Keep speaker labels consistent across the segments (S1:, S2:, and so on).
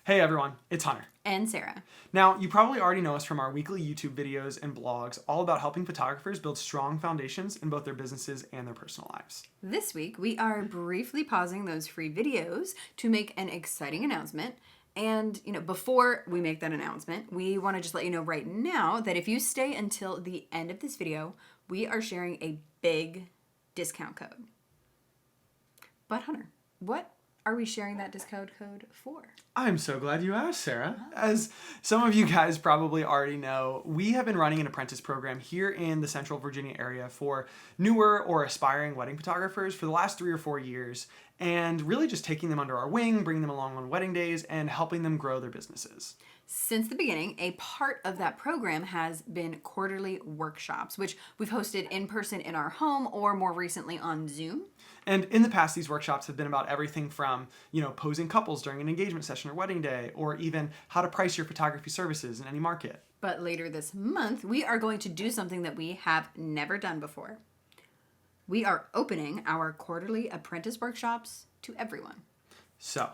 S1: Hey everyone, it's Hunter.
S2: And Sarah.
S1: Now, you probably already know us from our weekly YouTube videos and blogs all about helping photographers build strong foundations in both their businesses and their personal lives.
S2: This week, we are briefly pausing those free videos to make an exciting announcement. And, before we make that announcement, we want to just let you know right now that if you stay until the end of this video, we are sharing a big discount code. But Hunter, what are we sharing that discount code for?
S1: I'm so glad you asked, Sarah. As some of you guys probably already know, we have been running an apprentice program here in the Central Virginia area for newer or aspiring wedding photographers for the last 3 or 4 years, and really just taking them under our wing, bringing them along on wedding days, and helping them grow their businesses.
S2: Since the beginning, a part of that program has been quarterly workshops, which we've hosted in person in our home or more recently on Zoom.
S1: And in the past, these workshops have been about everything from, posing couples during an engagement session or wedding day, or even how to price your photography services in any market.
S2: But later this month, we are going to do something that we have never done before. We are opening our quarterly apprentice workshops to everyone.
S1: So,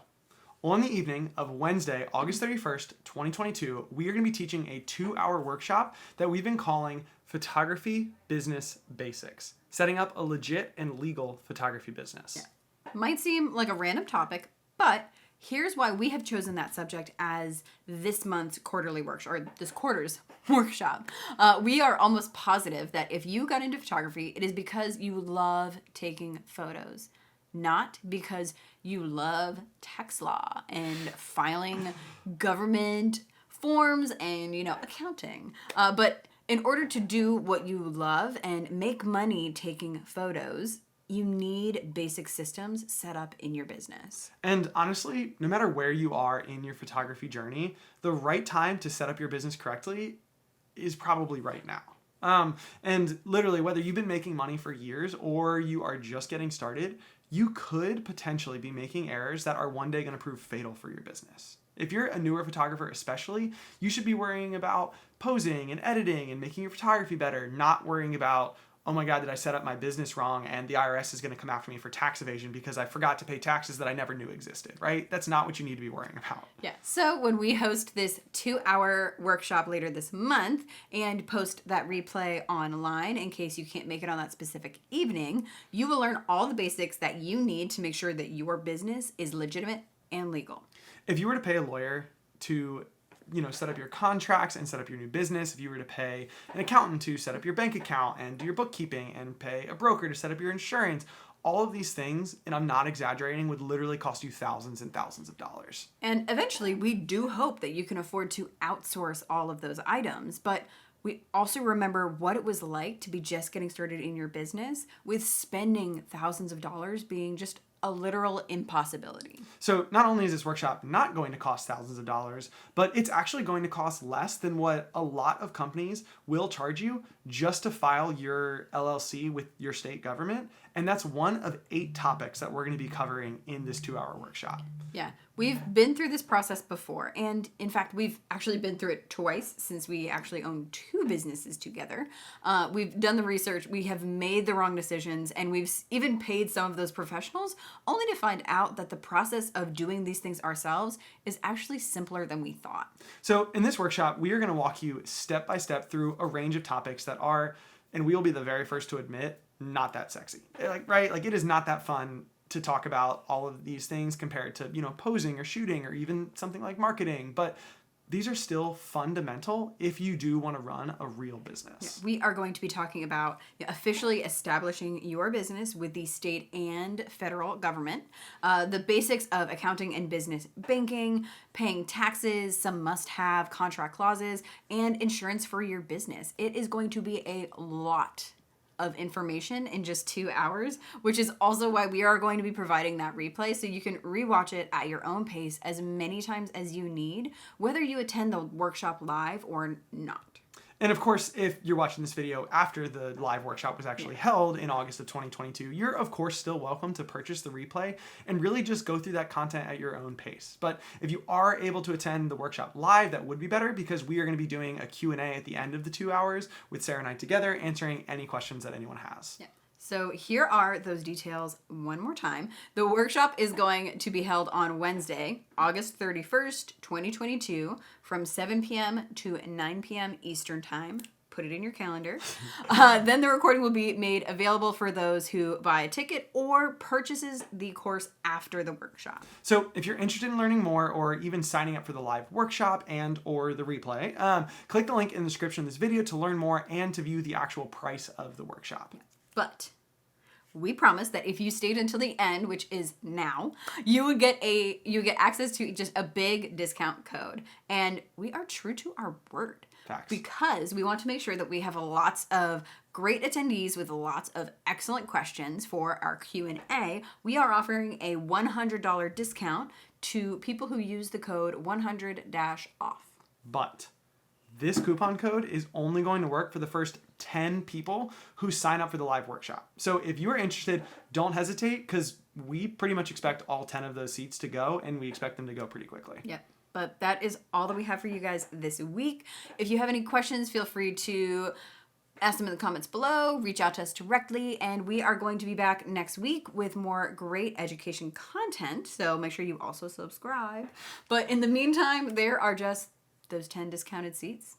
S1: on the evening of Wednesday, August 31st, 2022, we are going to be teaching a 2-hour workshop that we've been calling Photography Business Basics, setting up a legit and legal photography business.
S2: Yeah. Might seem like a random topic, but here's why we have chosen that subject as this month's quarterly workshop, or this quarter's workshop. We are almost positive that if you got into photography, it is because you love taking photos, not because you love tax law and filing government forms and, accounting. But in order to do what you love and make money taking photos, you need basic systems set up in your business.
S1: And honestly, no matter where you are in your photography journey, the right time to set up your business correctly is probably right now. And literally, whether you've been making money for years or you are just getting started, you could potentially be making errors that are one day going to prove fatal for your business. If you're a newer photographer especially, you should be worrying about posing and editing and making your photography better, not worrying about, oh my God, did I set up my business wrong and the IRS is going to come after me for tax evasion because I forgot to pay taxes that I never knew existed, right? That's not what you need to be worrying about.
S2: Yeah. So when we host this 2-hour workshop later this month and post that replay online in case you can't make it on that specific evening, you will learn all the basics that you need to make sure that your business is legitimate and legal.
S1: If you were to pay a lawyer to set up your contracts and set up your new business, if you were to pay an accountant to set up your bank account and do your bookkeeping and pay a broker to set up your insurance, all of these things, and I'm not exaggerating, would literally cost you thousands and thousands of dollars.
S2: And eventually, we do hope that you can afford to outsource all of those items, but we also remember what it was like to be just getting started in your business with spending thousands of dollars being just a literal impossibility.
S1: So not only is this workshop not going to cost thousands of dollars, but it's actually going to cost less than what a lot of companies will charge you just to file your LLC with your state government. And that's one of 8 topics that we're going to be covering in this 2-hour workshop.
S2: Yeah, we've been through this process before. And in fact, we've actually been through it twice since we actually own 2 businesses together. We've done the research, we have made the wrong decisions, and we've even paid some of those professionals only to find out that the process of doing these things ourselves is actually simpler than we thought.
S1: So in this workshop, we are going to walk you step by step through a range of topics that are, and we will be the very first to admit, not that sexy. Like it is not that fun to talk about all of these things compared to, posing or shooting or even something like marketing. But these are still fundamental if you do want to run a real business.
S2: Yeah, we are going to be talking about officially establishing your business with the state and federal government, the basics of accounting and business banking, paying taxes, some must-have contract clauses, and insurance for your business. It is going to be a lot of information in just 2 hours, which is also why we are going to be providing that replay so you can rewatch it at your own pace as many times as you need, whether you attend the workshop live or not.
S1: And of course, if you're watching this video after the live workshop was actually held in August of 2022, you're of course still welcome to purchase the replay and really just go through that content at your own pace. But if you are able to attend the workshop live, that would be better because we are going to be doing a Q&A at the end of the 2 hours with Sarah and I together, answering any questions that anyone has.
S2: Yeah. So here are those details one more time. The workshop is going to be held on Wednesday, August 31st, 2022, from 7 p.m. to 9 p.m. Eastern Time. Put it in your calendar. Then the recording will be made available for those who buy a ticket or purchases the course after the workshop.
S1: So if you're interested in learning more or even signing up for the live workshop and or the replay, click the link in the description of this video to learn more and to view the actual price of the workshop.
S2: But we promise that if you stayed until the end, which is now, you get access to just a big discount code. And we are true to our word.
S1: Facts.
S2: Because we want to make sure that we have lots of great attendees with lots of excellent questions for our Q&A. We are offering a $100 discount to people who use the code 100-off.
S1: But this coupon code is only going to work for the first 10 people who sign up for the live workshop. So if you are interested, don't hesitate, because we pretty much expect all 10 of those seats to go, and we expect them to go pretty quickly.
S2: Yep. But that is all that we have for you guys this week. If you have any questions, feel free to ask them in the comments below, reach out to us directly, and we are going to be back next week with more great education content. So make sure you also subscribe. But in the meantime, there are just those 10 discounted seats